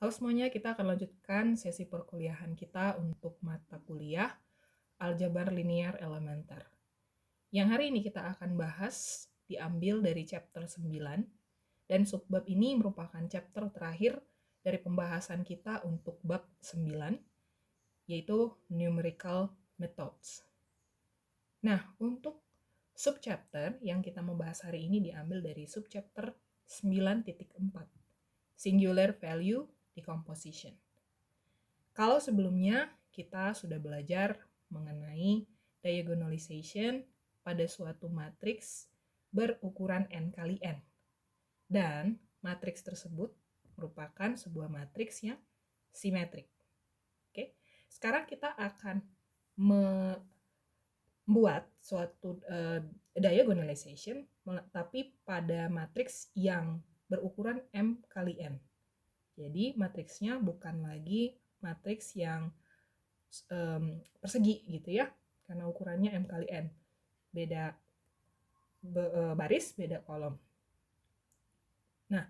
Halo semuanya, kita akan lanjutkan sesi perkuliahan kita untuk mata kuliah Aljabar Linear Elementer. Yang hari ini kita akan bahas diambil dari chapter 9, dan subbab ini merupakan chapter terakhir dari pembahasan kita untuk bab 9, yaitu Numerical Methods. Nah, untuk subchapter yang kita mau bahas hari ini diambil dari subchapter 9.4, Singular Value Decomposition. Kalau sebelumnya kita sudah belajar mengenai diagonalization pada suatu matriks berukuran n kali n. Dan matriks tersebut merupakan sebuah matriks yang simetrik. Oke. Sekarang kita akan membuat suatu diagonalization tapi pada matriks yang berukuran m kali n. Jadi matriksnya bukan lagi matriks yang persegi gitu ya, karena ukurannya m kali n, beda baris, beda kolom. Nah,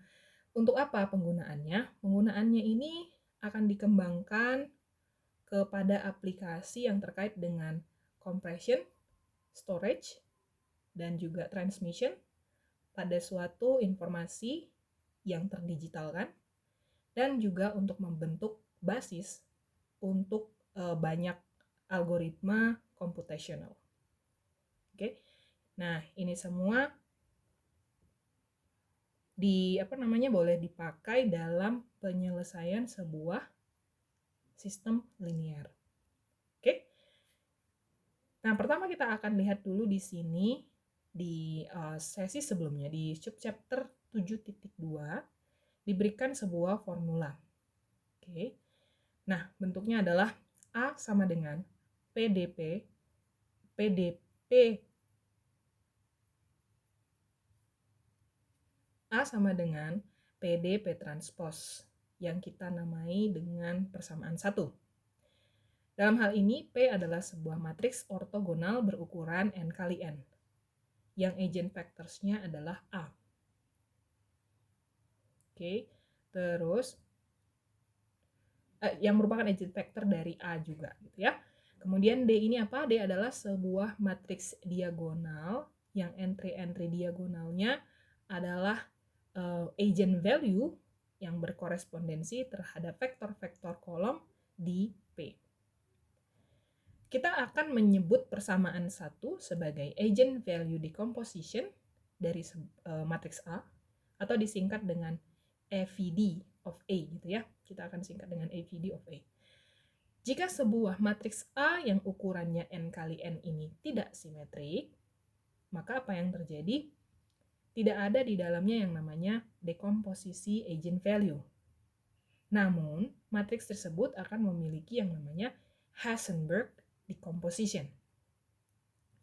untuk apa penggunaannya? Penggunaannya ini akan dikembangkan kepada aplikasi yang terkait dengan compression, storage, dan juga transmission pada suatu informasi yang terdigitalkan, dan juga untuk membentuk basis untuk banyak algoritma computational. Oke. Nah, ini semua boleh dipakai dalam penyelesaian sebuah sistem linear. Oke. Nah, pertama kita akan lihat dulu di sini di sesi sebelumnya di subchapter 7.2 diberikan sebuah formula. Oke. Nah, bentuknya adalah A sama dengan PDP A sama dengan PDP transpos yang kita namai dengan persamaan 1. Dalam hal ini, P adalah sebuah matriks ortogonal berukuran n kali n, yang eigenvectorsnya adalah A. Oke, terus yang merupakan eigenvector dari A juga, gitu ya. Kemudian D ini apa? D adalah sebuah matriks diagonal yang entry-entry diagonalnya adalah eigenvalue yang berkorespondensi terhadap vektor-vektor kolom di P. Kita akan menyebut persamaan 1 sebagai eigenvalue decomposition dari matriks A, atau disingkat dengan AVD of A gitu ya. Kita akan singkat dengan AVD of A. Jika sebuah matriks A yang ukurannya n kali n ini tidak simetrik, maka apa yang terjadi? Tidak ada di dalamnya yang namanya dekomposisi eigenvalue. Namun, matriks tersebut akan memiliki yang namanya Heisenberg decomposition,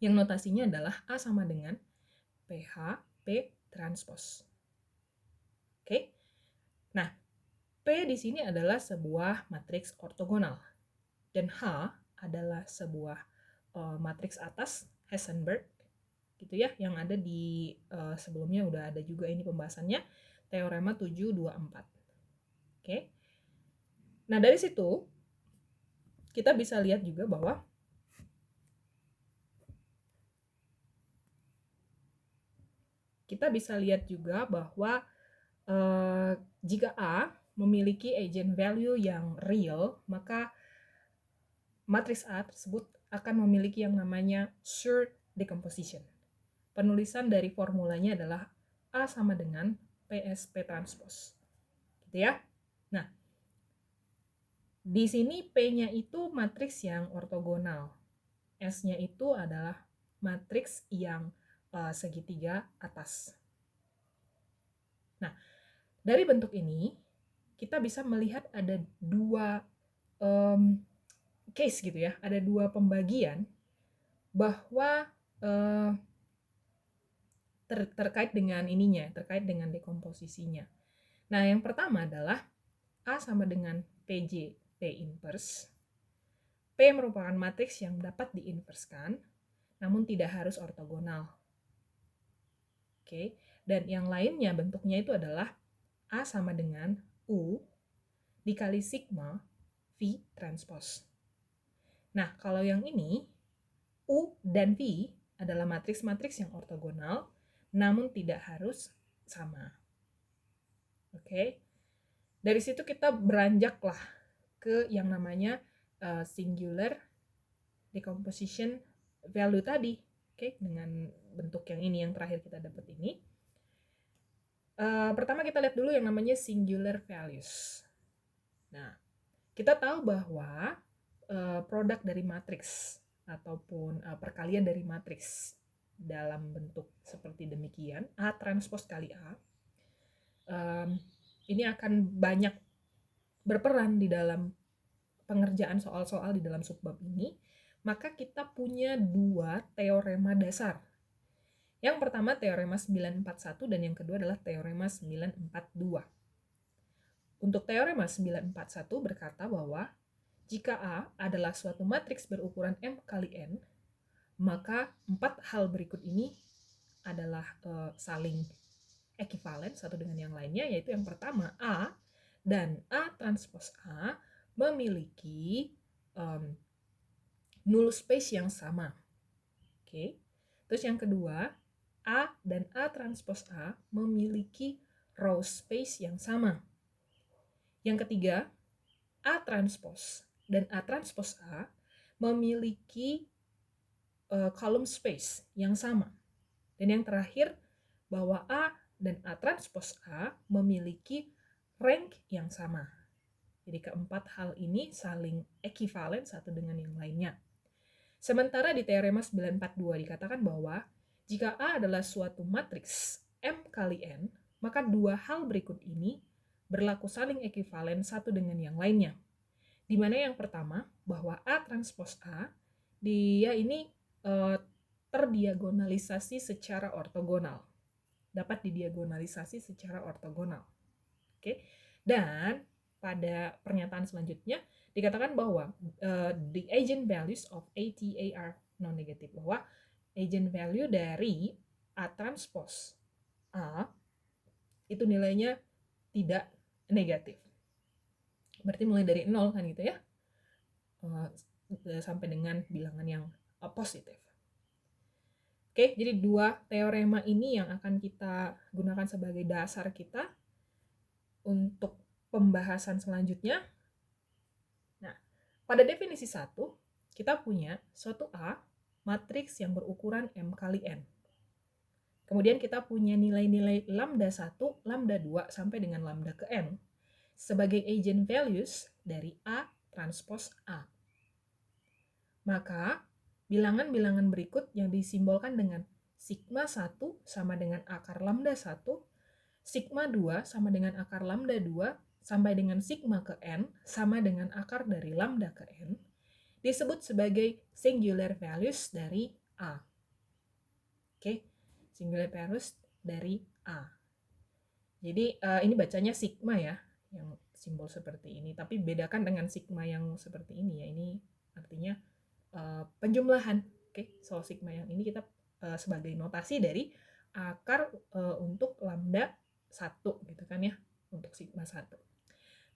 yang notasinya adalah A sama dengan PH P transpos. Oke. Nah, P di sini adalah sebuah matriks ortogonal dan H adalah sebuah matriks atas Heisenberg gitu ya, yang ada di sebelumnya udah ada juga ini pembahasannya, teorema 724. Oke. Nah, dari situ kita bisa lihat juga bahwa jika A memiliki eigenvalue yang real, maka matriks A tersebut akan memiliki yang namanya Schur decomposition. Penulisan dari formulanya adalah A sama dengan PSP transpos. Gitu ya. Nah, di sini P-nya itu matriks yang ortogonal. S-nya itu adalah matriks yang segitiga atas. Nah, dari bentuk ini kita bisa melihat ada dua case gitu ya, ada dua pembagian bahwa terkait dengan ininya, terkait dengan dekomposisinya. Nah, yang pertama adalah A sama dengan PJ P inverse. P merupakan matriks yang dapat diinverskan, namun tidak harus ortogonal. Oke, dan yang lainnya bentuknya itu adalah A sama dengan U, dikali sigma V transpose. Nah, kalau yang ini, U dan V adalah matriks-matriks yang ortogonal, namun tidak harus sama. Oke, dari situ kita beranjaklah ke yang namanya singular decomposition value tadi. Oke, dengan bentuk yang ini, yang terakhir kita dapat ini. Pertama kita lihat dulu yang namanya singular values. Nah, kita tahu bahwa produk dari matriks ataupun perkalian dari matriks dalam bentuk seperti demikian, A transpose kali A, ini akan banyak berperan di dalam pengerjaan soal-soal di dalam subbab ini. Maka kita punya dua teorema dasar. Yang pertama teorema 941 dan yang kedua adalah teorema 942. Untuk teorema 941 berkata bahwa jika A adalah suatu matriks berukuran M kali N, maka empat hal berikut ini adalah saling ekivalen satu dengan yang lainnya, yaitu yang pertama A dan A transpose A memiliki null space yang sama. Oke. Terus yang kedua, A dan A transpose A memiliki row space yang sama. Yang ketiga, A transpose dan A transpose A memiliki column space yang sama. Dan yang terakhir, bahwa A dan A transpose A memiliki rank yang sama. Jadi keempat hal ini saling ekivalen satu dengan yang lainnya. Sementara di teorema 942 dikatakan bahwa jika A adalah suatu matriks M kali N, maka dua hal berikut ini berlaku saling ekivalen satu dengan yang lainnya. Di mana yang pertama, bahwa A transpose A, dia ini terdiagonalisasi secara ortogonal. Dapat didiagonalisasi secara ortogonal. Oke. Dan pada pernyataan selanjutnya dikatakan bahwa the eigenvalues of ATA are non-negative, bahwa eigenvalue dari A transpose A itu nilainya tidak negatif. Berarti mulai dari 0 kan gitu ya, sampai dengan bilangan yang positif. Oke, jadi dua teorema ini yang akan kita gunakan sebagai dasar kita untuk pembahasan selanjutnya. Nah, pada definisi 1, kita punya suatu A, matriks yang berukuran M kali N. Kemudian kita punya nilai-nilai lambda 1, lambda 2, sampai dengan lambda ke N sebagai eigenvalues dari A transpose A. Maka, bilangan-bilangan berikut yang disimbolkan dengan sigma 1 sama dengan akar lambda 1, sigma 2 sama dengan akar lambda 2, sampai dengan sigma ke N sama dengan akar dari lambda ke N, disebut sebagai singular values dari A. Oke, singular values dari A. Jadi ini bacanya sigma ya, yang simbol seperti ini. Tapi bedakan dengan sigma yang seperti ini ya, ini artinya penjumlahan. Oke, so sigma yang ini kita sebagai notasi dari akar untuk lambda 1 gitu kan ya, untuk sigma 1.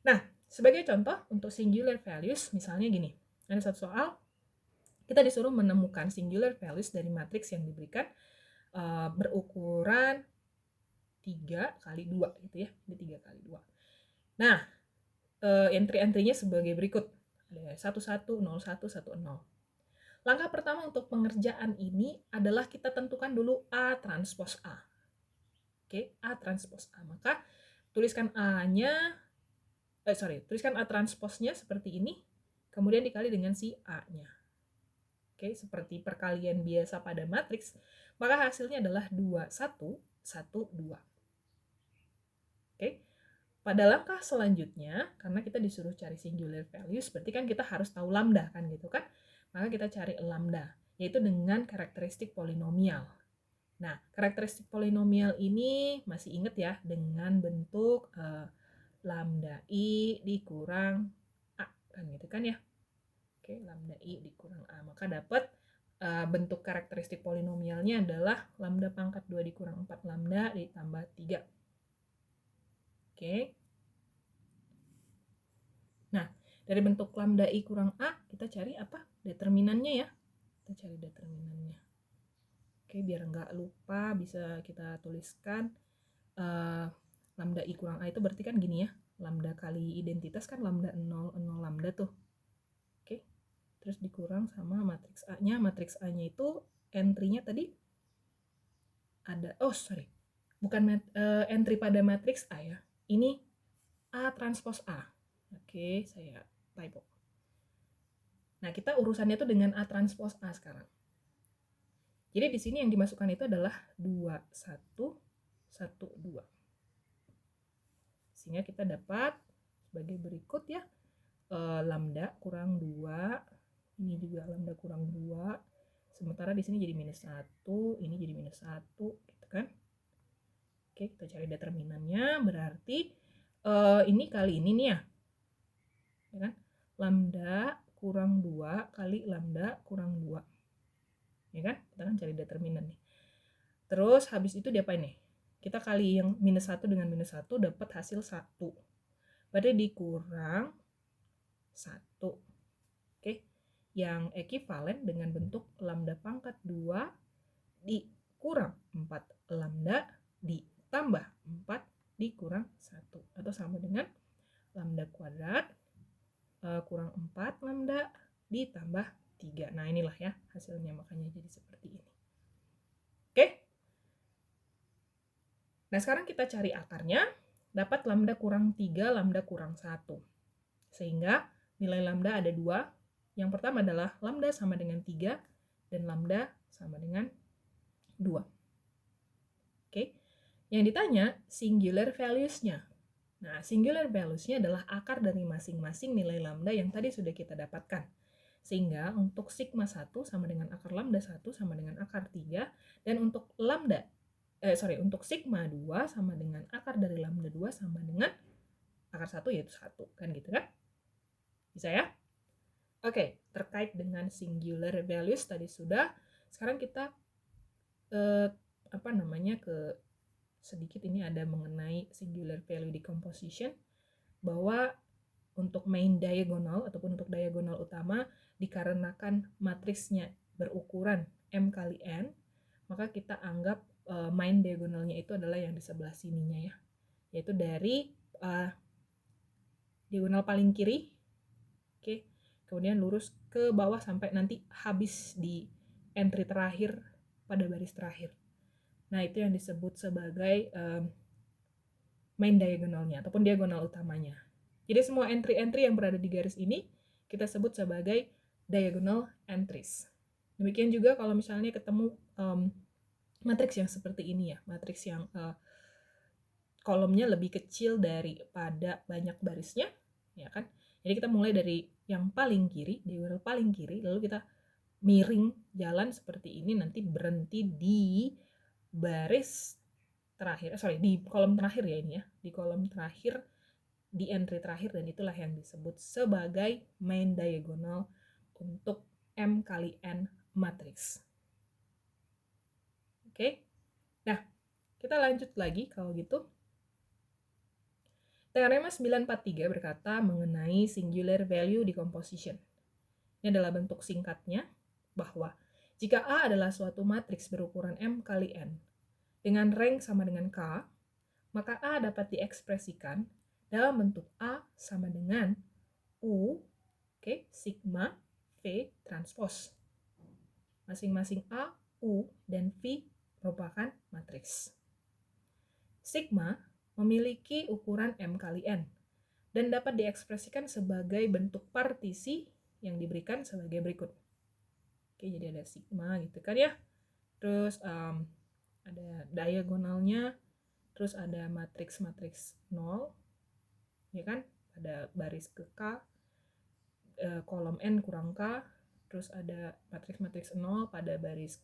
Nah, sebagai contoh untuk singular values misalnya gini. Ada satu soal kita disuruh menemukan singular values dari matriks yang diberikan berukuran 3 kali 2 gitu ya. Ini 3 kali 2. Nah, entry-entry-nya sebagai berikut. Ada 11, 01, 10. Langkah pertama untuk pengerjaan ini adalah kita tentukan dulu A transpose A. Oke, A transpose A. Maka tuliskan tuliskan A transpose-nya seperti ini, kemudian dikali dengan si A-nya. Oke, seperti perkalian biasa pada matriks, maka hasilnya adalah 2, 1, 1, 2. Oke, pada langkah selanjutnya, karena kita disuruh cari singular values, berarti kan kita harus tahu lambda kan gitu kan? Maka kita cari lambda, yaitu dengan karakteristik polinomial. Nah, karakteristik polinomial ini masih ingat ya, dengan bentuk lambda i dikurang a, kan gitu kan ya. Oke, lambda i dikurang a, maka dapat bentuk karakteristik polinomialnya adalah lambda pangkat 2 dikurang 4 lambda ditambah 3. Oke. Dari bentuk lambda I kurang A, kita cari apa? Determinannya ya. Kita cari determinannya. Oke, biar nggak lupa bisa kita tuliskan lambda I kurang A itu berarti kan gini ya. Lambda kali identitas kan lambda 0, 0 lambda tuh. Oke, terus dikurang sama matriks A-nya. Matriks A-nya itu entry-nya tadi ada, bukan entry pada matriks A ya. Ini A transpose A. Oke, saya typo. Nah, kita urusannya tuh dengan A transpose A sekarang. Jadi di sini yang dimasukkan itu adalah 2, 1, 1, 2. Sehingga kita dapat sebagai berikut ya. Lambda kurang 2. Ini juga lambda kurang 2. Sementara di sini jadi minus 1. Ini jadi minus 1. Gitu kan. Oke, kita cari determinannya. Berarti ini kali ini nih ya. Ya kan? Lambda kurang 2 kali lambda kurang 2. Ya kan? Kita kan cari determinan nih. Terus habis itu diapain nih? Kita kali yang minus 1 dengan minus 1 dapat hasil 1. Berarti dikurang 1. Oke. Yang ekivalen dengan bentuk lambda pangkat 2 dikurang 4 lambda ditambah 4 dikurang 1. Atau sama dengan lambda kuadrat kurang 4 lambda ditambah 3. Nah, inilah ya hasilnya, makanya jadi seperti ini. Oke? Nah, sekarang kita cari akarnya. Dapat lambda kurang 3, lambda kurang 1. Sehingga nilai lambda ada 2. Yang pertama adalah lambda sama dengan 3 dan lambda sama dengan 2. Oke? Yang ditanya singular values-nya. Nah, singular values-nya adalah akar dari masing-masing nilai lambda yang tadi sudah kita dapatkan. Sehingga untuk sigma 1 sama dengan akar lambda 1 sama dengan akar 3, dan untuk untuk sigma 2 sama dengan akar dari lambda 2 sama dengan akar 1 yaitu 1. Kan gitu kan? Bisa ya? Oke, terkait dengan singular values tadi sudah. Sekarang kita sedikit ini ada mengenai singular value decomposition, bahwa untuk main diagonal ataupun untuk diagonal utama dikarenakan matriksnya berukuran M kali N, maka kita anggap main diagonalnya itu adalah yang di sebelah sininya ya, yaitu dari diagonal paling kiri, oke, kemudian lurus ke bawah sampai nanti habis di entry terakhir pada baris terakhir. Nah, itu yang disebut sebagai main diagonalnya ataupun diagonal utamanya. Jadi semua entry-entry yang berada di garis ini kita sebut sebagai diagonal entries. Demikian juga kalau misalnya ketemu matriks yang seperti ini ya, matriks yang kolomnya lebih kecil daripada banyak barisnya, ya kan? Jadi kita mulai dari yang paling kiri, diagonal paling kiri, lalu kita miring jalan seperti ini, nanti berhenti di baris terakhir, di kolom terakhir ya ini ya, di kolom terakhir, di entry terakhir, dan itulah yang disebut sebagai main diagonal untuk M kali N matriks. Oke, nah kita lanjut lagi kalau gitu. Teorema 943 berkata mengenai singular value decomposition. Ini adalah bentuk singkatnya, bahwa jika A adalah suatu matriks berukuran M kali N dengan rank sama dengan K, maka A dapat diekspresikan dalam bentuk A sama dengan U, sigma V transpose. Masing-masing A, U, dan V merupakan matriks. Sigma memiliki ukuran M kali N dan dapat diekspresikan sebagai bentuk partisi yang diberikan sebagai berikut. Oke, jadi ada sigma gitu kan ya. Terus ada diagonalnya, terus ada matriks 0, ya kan? Ada baris ke K, kolom N kurang K, terus ada matriks 0 pada baris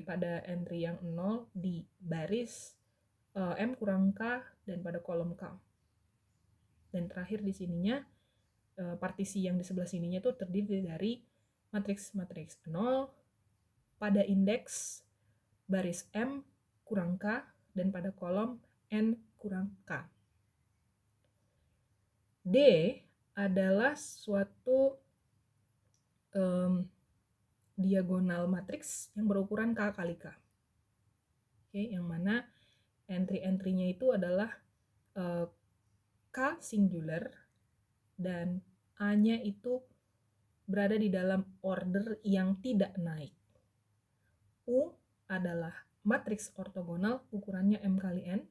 pada entry yang 0 di baris M kurang K dan pada kolom K. Dan terakhir di sininya partisi yang di sebelah sininya itu terdiri dari matriks 0 pada indeks baris M kurang K dan pada kolom N kurang K. D adalah suatu diagonal matriks yang berukuran K kali K. Oke, yang mana entry-entry-nya itu adalah K singular dan A-nya itu berada di dalam order yang tidak naik. U adalah matriks ortogonal ukurannya M kali N.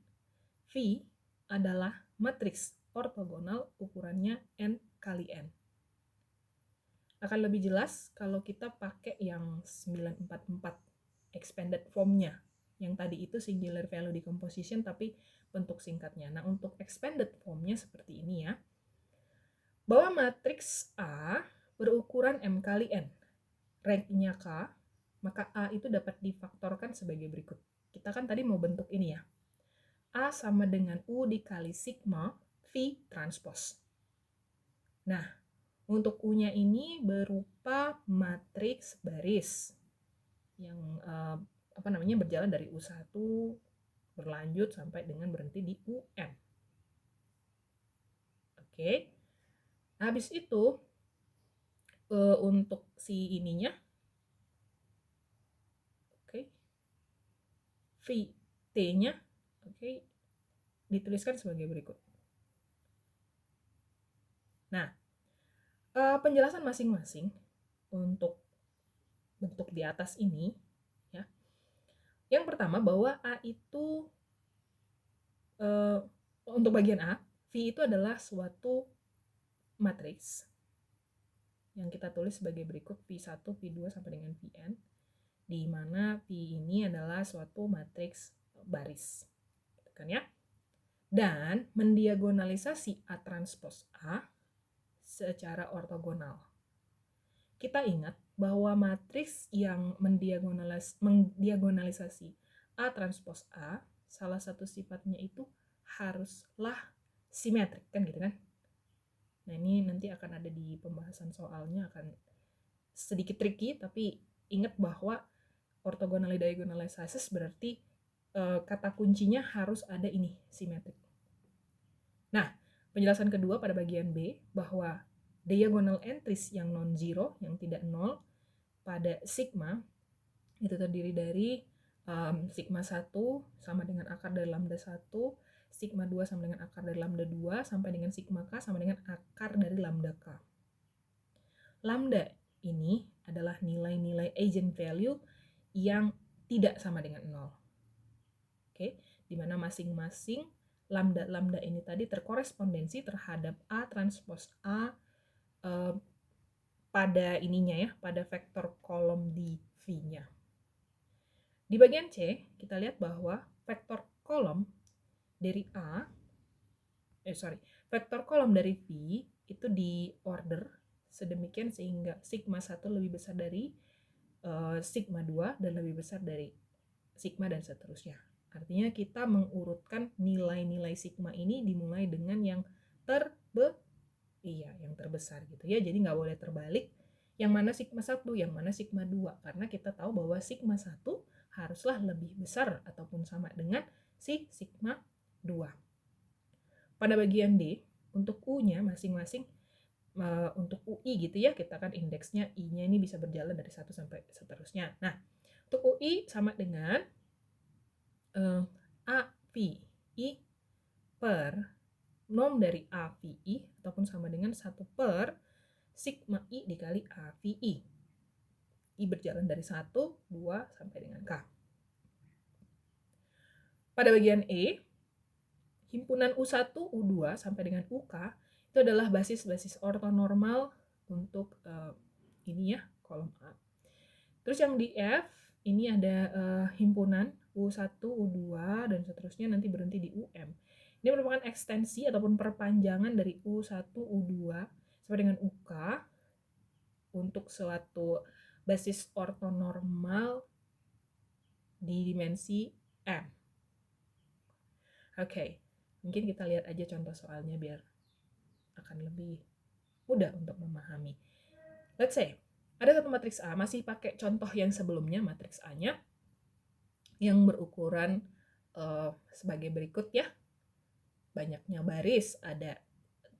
V adalah matriks ortogonal ukurannya N kali N. Akan lebih jelas kalau kita pakai yang 944 expanded form-nya. Yang tadi itu singular value decomposition tapi bentuk singkatnya. Nah, untuk expanded form-nya seperti ini ya. Bahwa matriks A berukuran M kali N. Rank-nya K, maka A itu dapat difaktorkan sebagai berikut. Kita kan tadi mau bentuk ini ya. A sama dengan U dikali sigma V transpose. Nah, untuk U-nya ini berupa matriks baris yang berjalan dari U1 berlanjut sampai dengan berhenti di UM. Oke. Habis itu untuk si ininya VT-nya dituliskan sebagai berikut. Nah, penjelasan masing-masing untuk bentuk di atas ini ya. Yang pertama bahwa A itu untuk bagian A, V itu adalah suatu matriks yang kita tulis sebagai berikut V1, V2 sampai dengan Vn, di mana V ini adalah suatu matriks baris. Gitu kan ya? Dan mendiagonalisasi A transpose A secara ortogonal. Kita ingat bahwa matriks yang mendiagonalisasi A transpose A, salah satu sifatnya itu haruslah simetrik, kan gitu kan? Nah, ini nanti akan ada di pembahasan soalnya, akan sedikit tricky, tapi ingat bahwa orthogonally diagonalizes berarti kata kuncinya harus ada ini, simetrik. Nah, penjelasan kedua pada bagian B, bahwa diagonal entries yang non-zero, yang tidak nol, pada sigma, itu terdiri dari sigma 1 sama dengan akar dari lambda 1, sigma 2 sama dengan akar dari lambda 2, sampai dengan sigma K sama dengan akar dari lambda K. Lambda ini adalah nilai-nilai eigenvalue yang tidak sama dengan 0. Oke, di mana masing-masing lambda-lambda ini tadi terkorespondensi terhadap A transpose A pada ininya ya, pada vektor kolom di V-nya. Di bagian C, kita lihat bahwa vektor kolom dari vektor kolom dari V itu di order sedemikian sehingga sigma 1 lebih besar dari sigma 2 dan lebih besar dari sigma dan seterusnya. Artinya kita mengurutkan nilai-nilai sigma ini dimulai dengan yang terbesar gitu ya. Jadi nggak boleh terbalik yang mana sigma 1, yang mana sigma 2. Karena kita tahu bahwa sigma 1 haruslah lebih besar ataupun sama dengan si sigma 2. Pada bagian D, untuk U-nya masing-masing, untuk UI gitu ya, kita kan indeksnya I-nya ini bisa berjalan dari 1 sampai seterusnya. Nah, untuk UI sama dengan AVI per norm dari AVI ataupun sama dengan 1 per sigma I dikali AVI. I berjalan dari 1, 2, sampai dengan K. Pada bagian E, himpunan U1, U2, sampai dengan UK, itu adalah basis-basis ortonormal untuk ini ya, kolom A. Terus yang di F, ini ada himpunan U1, U2, dan seterusnya nanti berhenti di UM. Ini merupakan ekstensi ataupun perpanjangan dari U1, U2 sampai dengan UK untuk suatu basis ortonormal di dimensi M. Oke, mungkin kita lihat aja contoh soalnya biar akan lebih mudah untuk memahami. Let's say, ada satu matriks A, masih pakai contoh yang sebelumnya, matriks A-nya, yang berukuran sebagai berikut ya. Banyaknya baris, ada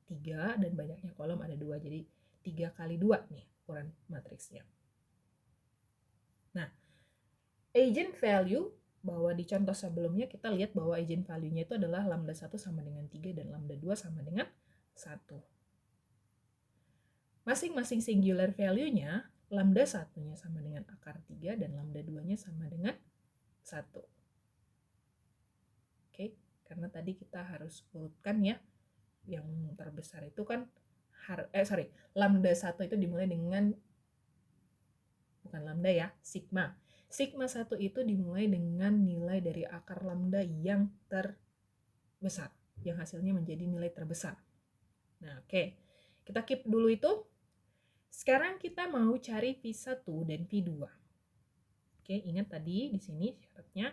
3 dan banyaknya kolom ada 2. Jadi 3 kali 2 nih ukuran matriksnya. Nah, eigenvalue bahwa di contoh sebelumnya kita lihat bahwa eigenvalue-nya itu adalah lambda 1 sama dengan 3 dan lambda 2 sama dengan 1. Masing-masing singular value-nya, lambda 1-nya sama dengan akar 3 dan lambda 2-nya sama dengan 1. Oke, karena tadi kita harus urutkan ya, yang terbesar itu kan lambda 1 itu dimulai dengan, bukan lambda ya, sigma. Sigma 1 itu dimulai dengan nilai dari akar lambda yang terbesar, yang hasilnya menjadi nilai terbesar. Nah, oke. Kita keep dulu itu. Sekarang kita mau cari V1 dan V2. Oke, ingat tadi di sini syaratnya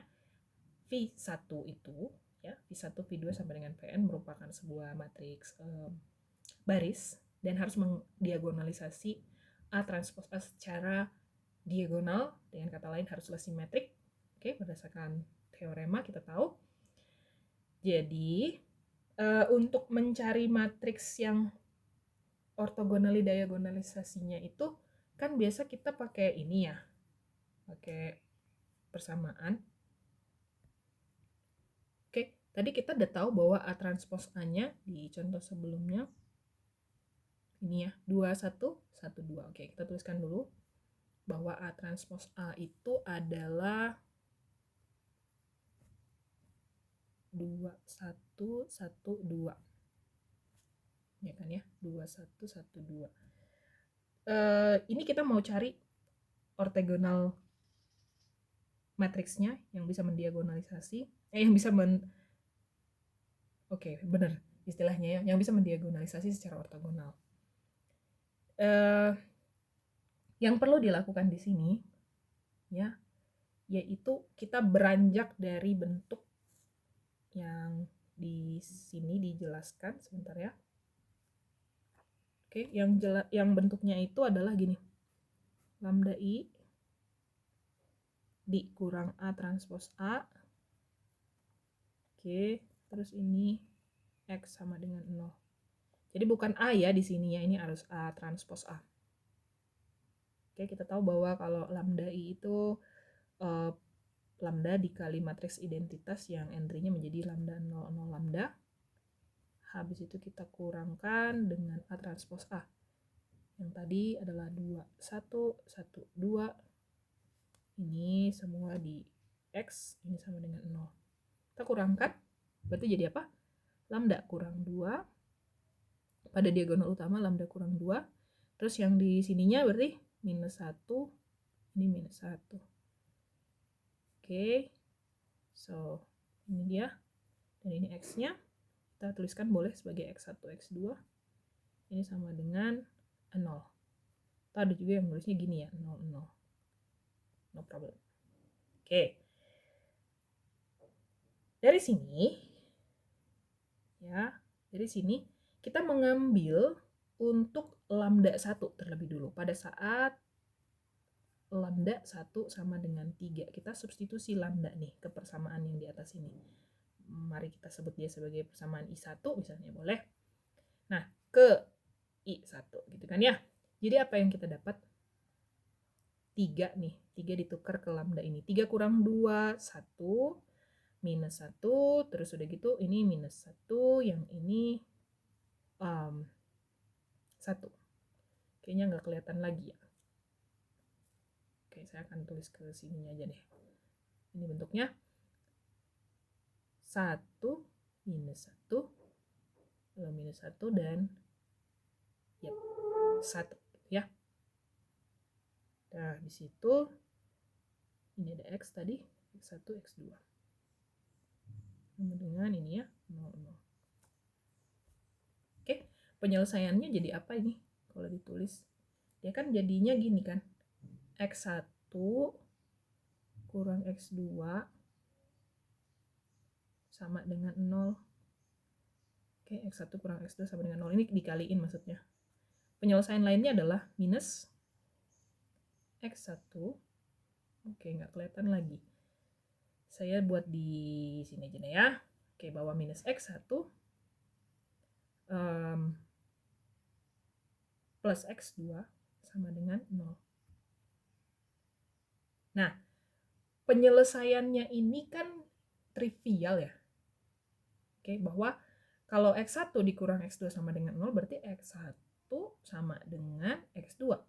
V1 itu ya, V1 V2 sama dengan Vn merupakan sebuah matriks baris dan harus mendiagonalisasi A transpos A secara diagonal, dengan kata lain haruslah simetrik. Oke, berdasarkan teorema kita tahu. Jadi untuk mencari matriks yang ortogonali diagonalisasinya itu kan biasa kita pakai ini ya, pakai persamaan. Oke, tadi kita udah tahu bahwa A transpos A-nya di contoh sebelumnya ini ya, 2, 1, 1, 2. Oke, kita tuliskan dulu bahwa A transpos A itu adalah 2, 1, 1, 2. Ya kan ya, 2, 1, 1, 2. Ini kita mau cari ortogonal matriksnya yang bisa mendiagonalisasi, yang bisa Oke, benar istilahnya ya, yang bisa mendiagonalisasi secara ortogonal. Yang perlu dilakukan di sini ya, yaitu kita beranjak dari bentuk yang di sini dijelaskan sebentar ya. Oke, yang bentuknya itu adalah gini. Lambda I dikurang A transpos A. Oke, terus ini X sama dengan 0. Jadi bukan A ya di sini ya, ini harus A transpos A. Oke, kita tahu bahwa kalau lambda I itu lambda dikali matriks identitas yang entry-nya menjadi lambda 0, 0 lambda. Habis itu kita kurangkan dengan A transpos A. Yang tadi adalah 2, 1, 1, 2. Ini semua di X, ini sama dengan 0. Kita kurangkan, berarti jadi apa? Lambda kurang 2. Pada diagonal utama lambda kurang 2. Terus yang di sininya berarti minus 1. Ini minus 1. Oke, so ini dia, dan ini X-nya kita tuliskan boleh sebagai X1, X2. Ini sama dengan 0. Atau ada juga yang nulisnya gini ya, 0, 0. No problem. Oke, dari sini ya, dari sini kita mengambil untuk lambda 1 terlebih dulu. Pada saat lambda 1 sama dengan 3. Kita substitusi lambda nih ke persamaan yang di atas ini. Mari kita sebut dia sebagai persamaan I1 misalnya, boleh. Nah, ke I1 gitu kan ya. Jadi apa yang kita dapat? 3 nih. 3 ditukar ke lambda ini. 3 kurang 2, 1. Minus 1. Terus udah gitu ini minus 1. Yang ini 1. Kayaknya nggak kelihatan lagi ya. Oke, saya akan tulis ke sininya aja deh. Ini bentuknya 1 minus 1, lalu minus 1 dan ya 1 ya. Nah, di situ ini ada X tadi, X1, X2. Dengan ini ya, 0, 0. Oke, penyelesaiannya jadi apa ini? Kalau ditulis, dia kan jadinya gini kan, X1 kurang X2 sama dengan 0. Oke, X1 kurang X2 sama dengan 0. Ini dikaliin maksudnya. Penyelesaian lainnya adalah minus X1. Oke, nggak kelihatan lagi. Saya buat di sini aja deh ya. Oke, bawah minus X1. plus X2 sama dengan 0. Nah, penyelesaiannya ini kan trivial ya. Oke, bahwa kalau X1 dikurang X2 sama dengan 0, berarti X1 sama dengan X2.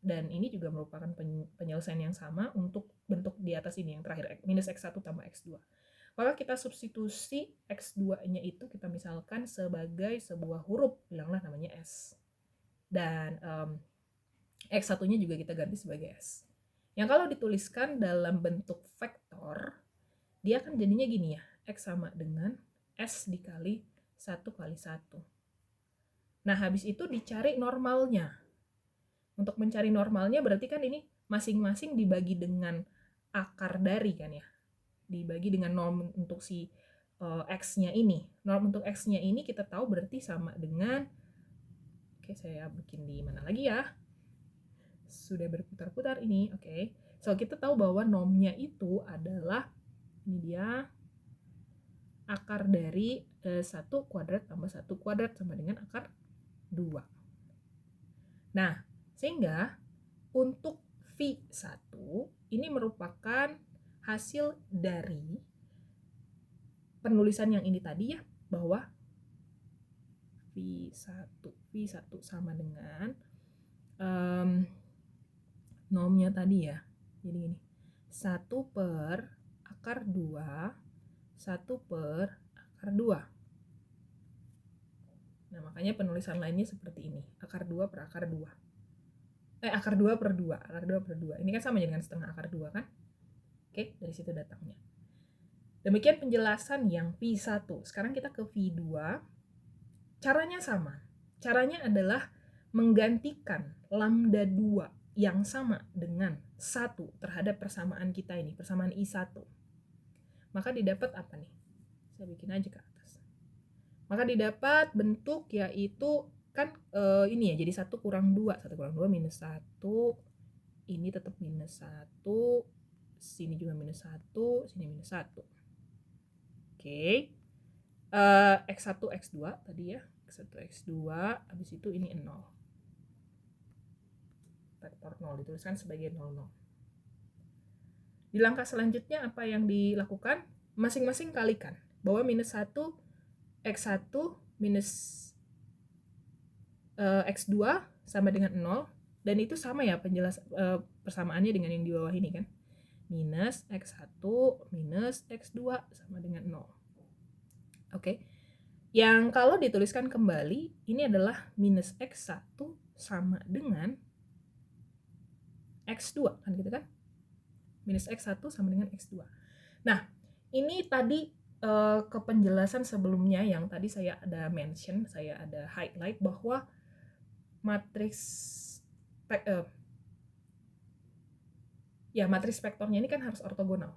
Dan ini juga merupakan penyelesaian yang sama untuk bentuk di atas ini, yang terakhir, minus X1 tambah X2. Maka kita substitusi X2-nya itu kita misalkan sebagai sebuah huruf, bilanglah namanya S. Dan X1-nya juga kita ganti sebagai S. Yang kalau dituliskan dalam bentuk vektor, dia akan jadinya gini ya, X sama dengan S dikali 1 kali 1. Nah, habis itu dicari normalnya. Untuk mencari normalnya berarti kan ini masing-masing dibagi dengan akar dari kan ya. Dibagi dengan norm untuk si X-nya ini. Norm untuk X-nya ini kita tahu berarti sama dengan, oke saya bikin di mana lagi ya. Sudah berputar-putar ini, oke. So, kita tahu bahwa normnya itu adalah, ini dia, akar dari 1 kuadrat tambah 1 kuadrat sama dengan akar 2. Nah, sehingga untuk V1 ini merupakan hasil dari penulisan yang ini tadi ya, bahwa V1 sama dengan normnya tadi ya. Jadi gini, 1 per akar 2, 1 per akar 2. Nah, makanya penulisan lainnya seperti ini, akar 2 per akar 2. Akar 2 per 2, akar 2 per 2. Ini kan sama dengan setengah akar 2 kan? Oke, dari situ datangnya. Demikian penjelasan yang V1. Sekarang kita ke V2. Caranya sama. Caranya adalah menggantikan lambda 2 yang sama dengan 1 terhadap persamaan kita ini, persamaan I1. Maka didapat apa nih? Saya bikin aja ke atas. Maka didapat bentuk yaitu kan ini ya, jadi 1 kurang 2. 1 kurang 2 minus 1. Ini tetap minus 1. Sini juga minus 1. Sini minus 1. Oke. X1, X2 tadi ya. X1, X2. Habis itu ini 0. Vektor 0 dituliskan sebagai 0, 0. Di langkah selanjutnya apa yang dilakukan? Masing-masing kalikan. Bahwa minus 1, X1 minus X2 sama dengan 0. Dan itu sama ya persamaannya dengan yang di bawah ini kan. Minus X1 minus X2 sama dengan 0. Oke. Yang kalau dituliskan kembali, ini adalah minus X1 sama dengan X2 kan gitu kan. Minus X1 sama dengan X2. Nah, ini tadi ke penjelasan sebelumnya yang tadi saya ada mention, saya ada highlight bahwa matriks matriks vektornya ini kan harus ortogonal.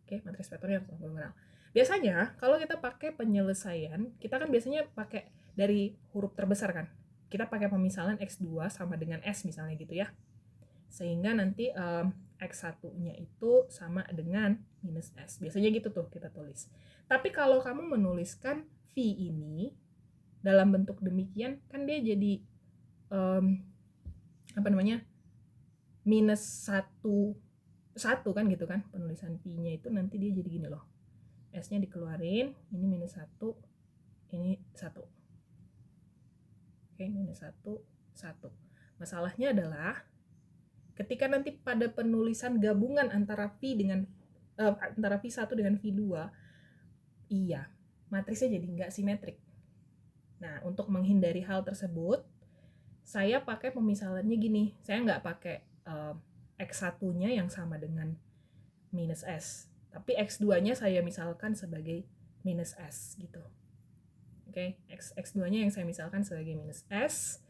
Oke, matriks vektornya harus ortogonal. Biasanya kalau kita pakai penyelesaian, kita kan biasanya pakai dari huruf terbesar kan. Kita pakai pemisalan X2 sama dengan S misalnya gitu ya. Sehingga nanti X1-nya itu sama dengan minus S. Biasanya gitu tuh kita tulis. Tapi kalau kamu menuliskan V ini dalam bentuk demikian, kan dia jadi minus 1 kan gitu kan. Penulisan V-nya itu nanti dia jadi gini loh. S-nya dikeluarin, ini minus 1, ini 1. Oke, minus 1, 1. Masalahnya adalah ketika nanti pada penulisan gabungan antara antara V1 dengan V2, iya, matriksnya jadi nggak simetrik. Nah, untuk menghindari hal tersebut, saya pakai pemisalannya gini. Saya nggak pakai X1-nya yang sama dengan minus S. Tapi X2-nya saya misalkan sebagai minus S gitu. Oke, X2-nya yang saya misalkan sebagai minus S.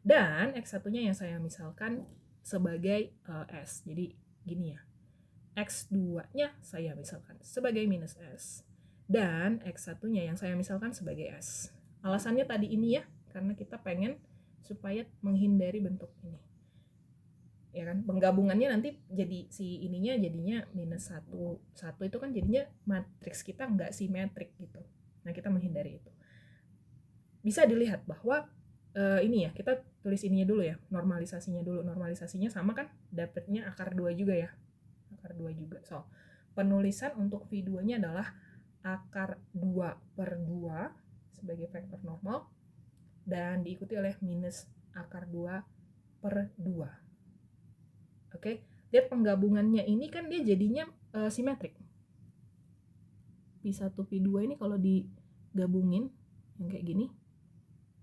Dan X1-nya yang saya misalkan sebagai S. Jadi gini ya. X2-nya saya misalkan sebagai minus S. Dan X1-nya yang saya misalkan sebagai S. Alasannya tadi ini ya. Karena kita pengen supaya menghindari bentuk ini. Ya kan, penggabungannya nanti jadi si ininya jadinya minus 1 itu kan jadinya matriks kita nggak simetrik gitu. Nah, kita menghindari itu. Bisa dilihat bahwa ini ya, kita tulis ininya dulu ya, normalisasinya dulu. Normalisasinya sama kan, dapatnya akar 2 juga ya. Akar 2 juga. So, penulisan untuk V2-nya adalah akar 2/2 sebagai vektor normal dan diikuti oleh minus akar 2/2. Oke, lihat penggabungannya ini kan dia jadinya simetrik. V1 V2 ini kalau digabungin yang kayak gini,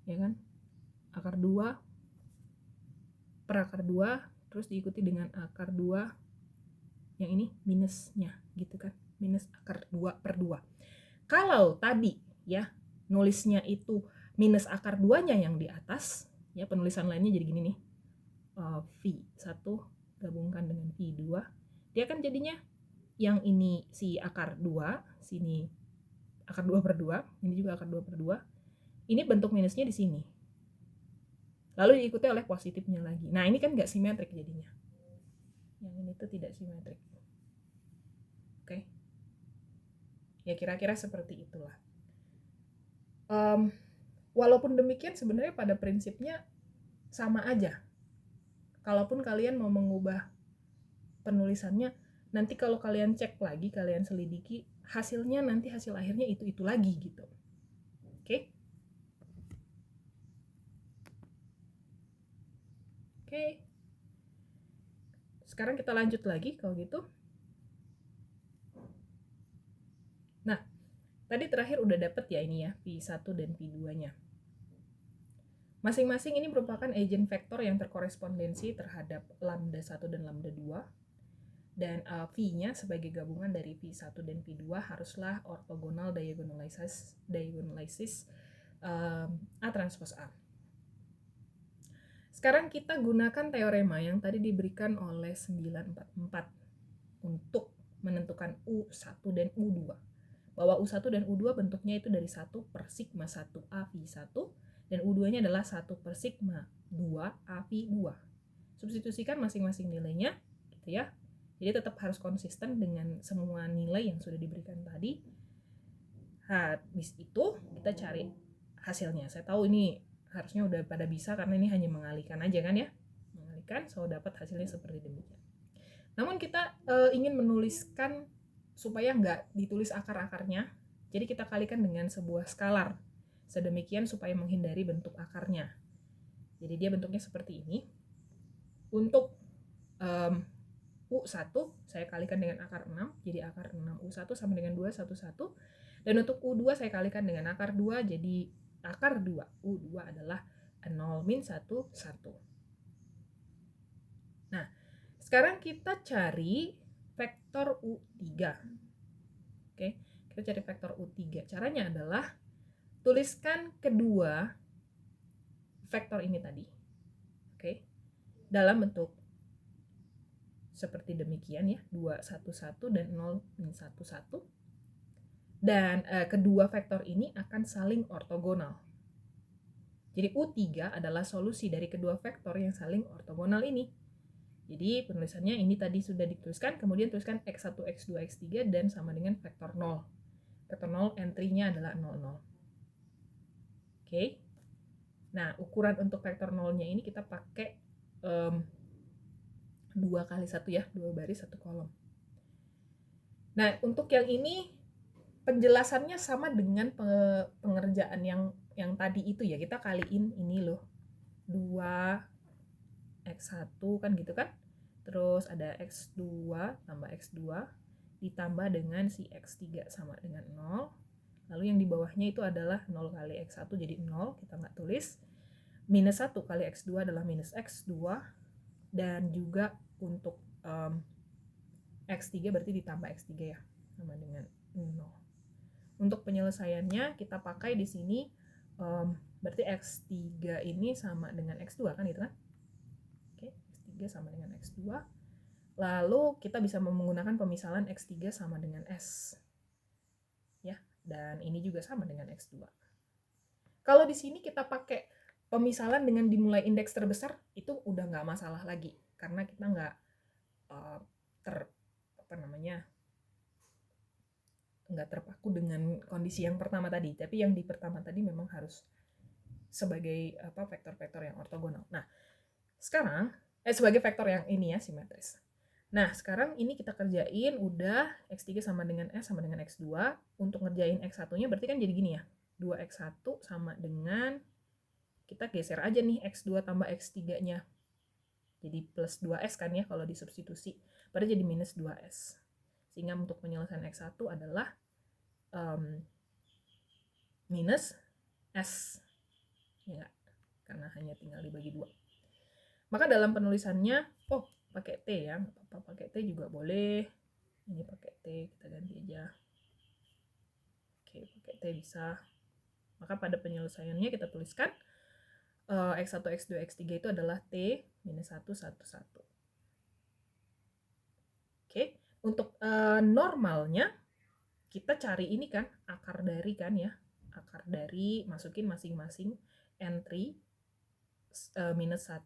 ya kan? Akar 2 per akar 2 terus diikuti dengan akar 2 yang ini minusnya gitu kan, minus akar 2/2. Kalau tadi ya nulisnya itu minus akar 2-nya yang di atas, ya penulisan lainnya jadi gini nih, V1 gabungkan dengan V2, dia kan jadinya yang ini si akar 2, sini akar 2/2, ini juga akar 2/2, ini bentuk minusnya di sini. Lalu diikuti oleh positifnya lagi. Nah ini kan nggak simetrik jadinya. Yang ini tuh tidak simetrik. Oke. Ya kira-kira seperti itulah. Walaupun demikian sebenarnya pada prinsipnya sama aja. Kalaupun kalian mau mengubah penulisannya, nanti kalau kalian cek lagi, kalian selidiki, hasilnya nanti hasil akhirnya itu lagi gitu. Oke? Oke. Sekarang kita lanjut lagi kalau gitu. Nah, tadi terakhir udah dapet ya ini ya, V1 dan V2-nya. Masing-masing ini merupakan agen vektor yang terkorespondensi terhadap lambda 1 dan lambda 2. Dan V-nya sebagai gabungan dari V1 dan V2 haruslah ortogonal diagonalisis A transpos A. Sekarang kita gunakan teorema yang tadi diberikan oleh 944 untuk menentukan U1 dan U2. Bahwa U1 dan U2 bentuknya itu dari 1 per sigma 1A V1 dan U2-nya adalah 1 per sigma 2A V2. Substitusikan masing-masing nilainya gitu ya. Jadi tetap harus konsisten dengan semua nilai yang sudah diberikan tadi. Habis itu kita cari hasilnya. Saya tahu ini harusnya udah pada bisa karena ini hanya mengalihkan aja kan ya. Mengalihkan, so dapat hasilnya seperti demikian. Namun kita ingin menuliskan supaya nggak ditulis akar-akarnya. Jadi kita kalikan dengan sebuah skalar. Sedemikian supaya menghindari bentuk akarnya. Jadi dia bentuknya seperti ini. Untuk U1 saya kalikan dengan akar 6, jadi akar 6 U1 sama dengan 2, 1, 1. Dan untuk U2 saya kalikan dengan akar 2, jadi akar 2. U2 adalah 0 min 1, 1. Nah, sekarang kita cari vektor U3. Oke, kita cari vektor U3. Caranya adalah tuliskan kedua vektor ini tadi. Oke, dalam bentuk seperti demikian ya, 2, 1, 1 dan 0, min 1, 1. Dan kedua vektor ini akan saling ortogonal. Jadi U3 adalah solusi dari kedua vektor yang saling ortogonal ini. Jadi penulisannya ini tadi sudah dituliskan, kemudian tuliskan X1, X2, X3 dan sama dengan vektor 0. Vektor 0 entry-nya adalah 0, 0. Oke. Nah, ukuran untuk vektor 0-nya ini kita pakai 2 kali 1 ya, 2 baris 1 kolom. Nah, untuk yang ini penjelasannya sama dengan pengerjaan yang tadi itu ya. Kita kaliin ini loh. 2x1 kan gitu kan. Terus ada x2 tambah x2 ditambah dengan si x3 sama dengan 0. Lalu yang di bawahnya itu adalah 0 kali x1 jadi 0, kita nggak tulis. Minus 1 kali x2 adalah minus x2. Dan juga untuk x3 berarti ditambah x3 ya, sama dengan 0. Untuk penyelesaiannya kita pakai di sini berarti x3 ini sama dengan x2 kan gitu kan. Oke, x3 sama dengan x2. Lalu kita bisa menggunakan pemisalan x3 sama dengan s. Ya, dan ini juga sama dengan x2. Kalau di sini kita pakai pemisalan dengan dimulai indeks terbesar, itu udah nggak masalah lagi karena kita nggak nggak terpaku dengan kondisi yang pertama tadi. Tapi yang di pertama tadi memang harus sebagai vektor-vektor yang ortogonal. Nah, sekarang sebagai vektor yang ini ya, simetris. Nah, sekarang ini kita kerjain udah X3 sama dengan S sama dengan X2. Untuk ngerjain X1-nya berarti kan jadi gini ya. 2X1 sama dengan, kita geser aja nih X2 tambah X3-nya. Jadi plus 2S kan ya kalau disubstitusi. Berarti jadi minus 2S. Sehingga untuk penyelesaian X1 adalah minus S. Ya enggak? Karena hanya tinggal dibagi 2. Maka dalam penulisannya, pakai T ya, nggak apa-apa, pakai T juga boleh. Ini pakai T, kita ganti aja. Oke, pakai T bisa. Maka pada penyelesaiannya kita tuliskan X1, X2, X3 itu adalah T minus 1, 1, 1. Oke, untuk normalnya kita cari ini kan, akar dari kan ya. Akar dari, masukin masing-masing entry minus 1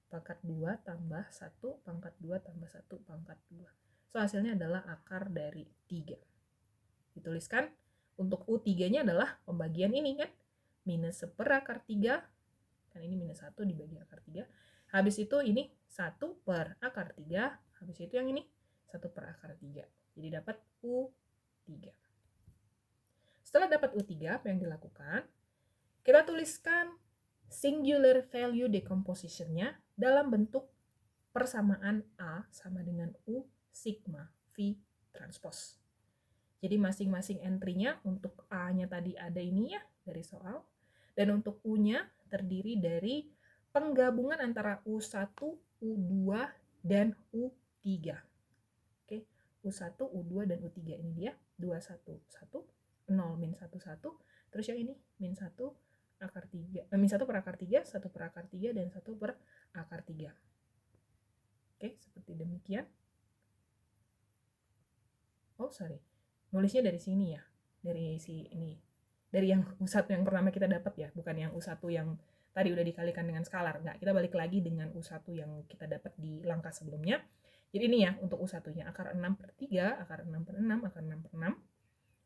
pangkat 2 tambah 1 pangkat 2 tambah 1 pangkat 2. So, hasilnya adalah akar dari 3. Dituliskan untuk U3-nya adalah pembagian ini kan. Minus 1 per akar 3. Kan ini minus 1 dibagi akar 3. Habis itu ini 1 per akar 3. Habis itu yang ini 1 per akar 3. Jadi dapat U3. Setelah dapat U3, apa yang dilakukan? Kita tuliskan singular value decomposition-nya dalam bentuk persamaan A sama dengan U sigma V transpose. Jadi masing-masing entry-nya untuk A-nya tadi ada ini ya dari soal. Dan untuk U-nya terdiri dari penggabungan antara U1, U2, dan U3. Oke, U1, U2, dan U3 ini dia. 2, 1, 1, 0, min 1, 1. Terus yang ini, min 1 akar 3, min 1 per akar 3, 1 per akar 3, dan 1 per akar 3. Oke, seperti demikian. Nulisnya dari sini ya, dari si ini, dari yang U1 yang pertama kita dapat ya, bukan yang U1 yang tadi udah dikalikan dengan skalar. Enggak, kita balik lagi dengan U1 yang kita dapat di langkah sebelumnya. Jadi ini ya untuk U1-nya, akar 6 per 3, akar 6 per 6, akar 6 per 6.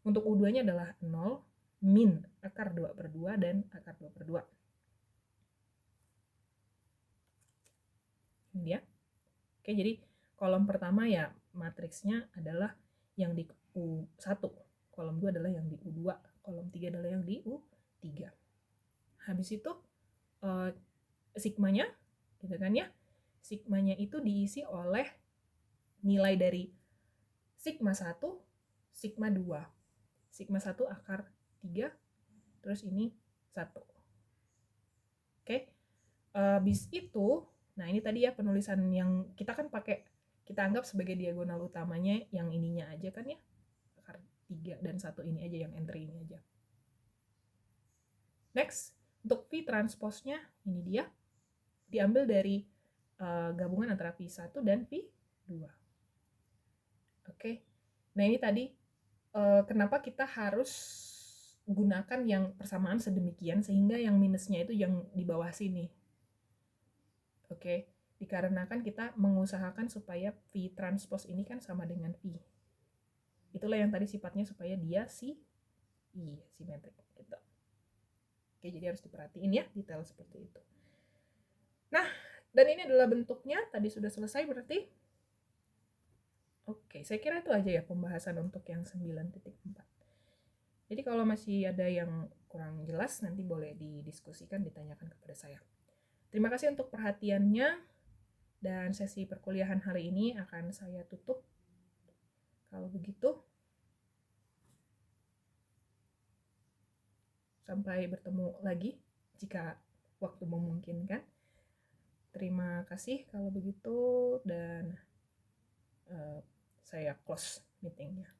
Untuk U2-nya adalah 0, min akar 2 per 2, dan akar 2 per 2. Ini dia. Oke, jadi kolom pertama ya matriksnya adalah yang di U1, kolom 2 adalah yang di U2, kolom 3 adalah yang di U3. Habis itu sigmanya, gitu kan ya, sigmanya itu diisi oleh nilai dari sigma 1, sigma 2. Sigma 1 akar 3, terus ini 1. Oke, habis itu, nah ini tadi ya penulisan yang kita kan pakai, kita anggap sebagai diagonal utamanya yang ininya aja kan ya, akar 3 dan 1 ini aja, yang entry ini aja. Next, untuk V transpose-nya ini dia, diambil dari gabungan antara V1 dan V2. Oke, nah ini tadi kenapa kita harus gunakan yang persamaan sedemikian sehingga yang minusnya itu yang di bawah sini. Oke, dikarenakan kita mengusahakan supaya V transpose ini kan sama dengan V. Itulah yang tadi sifatnya supaya dia simetrik gitu. Oke, jadi harus diperhatiin ya detail seperti itu. Nah, dan ini adalah bentuknya, tadi sudah selesai berarti. Oke, saya kira itu aja ya pembahasan untuk yang 9.4. Jadi kalau masih ada yang kurang jelas, nanti boleh didiskusikan, ditanyakan kepada saya. Terima kasih untuk perhatiannya, dan sesi perkuliahan hari ini akan saya tutup. Kalau begitu, sampai bertemu lagi jika waktu memungkinkan. Terima kasih kalau begitu, dan saya close meetingnya.